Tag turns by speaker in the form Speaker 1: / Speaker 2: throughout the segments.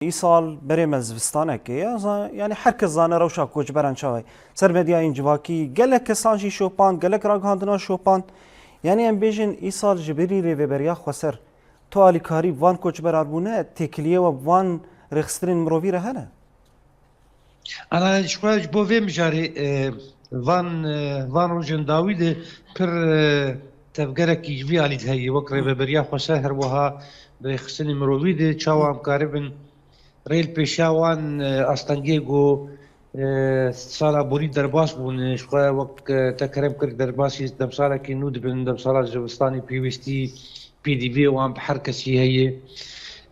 Speaker 1: İsal berê zivistanekê ye yani herkes zane rewşa koçberan çawa ser medyayên civakî gelek kesan jî şopan gelek ragihandina şopan yani em bêjin îsal ji berî rêveberiya xweser tu alîkarî van koçberan bûne têkiliye we van rêxistinên mirovî re hene.
Speaker 2: أنا شوي بو في مجاري فان روجن داويد بر تفكرك يجبي على هي وكرة ببريا خساهر وها بخسني مروفيد تشاوام قاربن ريل بيشاوان أستانجيغو سالا بوري درباس بون شوي وقت تكرم كرك درباسي دم سالا كي نود بن دم سالا جوستاني بي وي تي بي دي في وان بحركة شي هي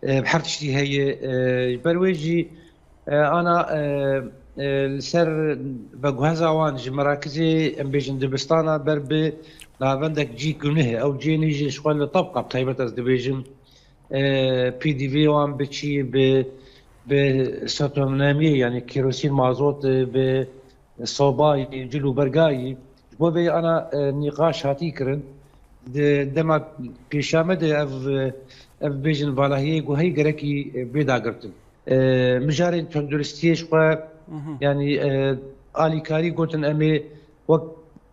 Speaker 2: بحركة هي برويجي انا السر بجهز اوان جي مراكزي ام بيجن دبستانا بربي لافندك جي كونه او جي نيجي شغل طبقه بتايبت از ديفيجن بي دي في وان بتشي بسوتونامي يعني كيروسين مازوت بصوباي جلو برقاي بوبي انا نقاش هاتي كرن دما بيشامد اف بيجن فالاهي وهي قركي بيدا قرتن مجارين تندرستيش و يعني آليكاري قلتن أمي وقت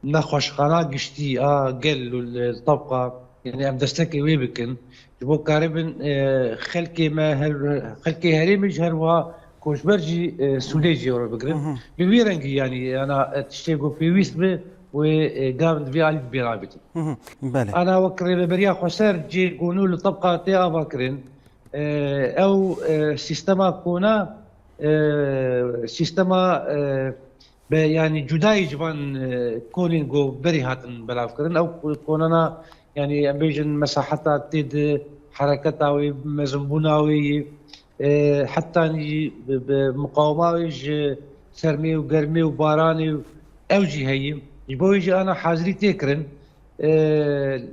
Speaker 2: نخوش خنا قشتي قل الطبقة يعني أم دستكي ويبكن جبو قاربن خلكي ما خلكي هري مجهر كوش برجي سوليجي ورا بقرن بويرنجي يعني أنا تشتيقو في ويسبه وقابل في علي بيرابط أنا وكر بريا خسر جي قونول الطبقة تي أفكرن او سيستما كونا سيستما يعني جداي جبان كونين جو بري هاتن بلافكرن او كوننا يعني بيجن مساحتها تيد حركتها مزنبوناوي حتى بمقاومة سرمي وقرمي وباراني اوجي هي يجي انا حاضري تكرن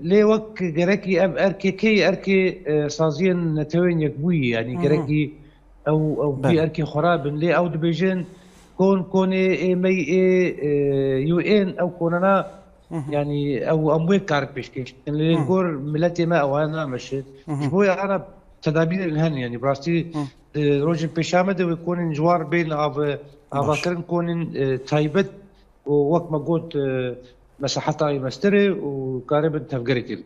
Speaker 2: لي وك جركي اب اركي سازين نتوين يكبوي يعني جركي او بي اركي خراب لي او دبيجن كون مي يو ان او كوننا يعني او اموي كاربيش كيش اللي نقول ملتي ما او انا مشيت شويه انا تدابير الهن يعني براستي روجن بيشامد ويكون جوار بين افاكرن كون تايبت ووقت ما قلت مساحتها يمستري وقارب تفقري تلك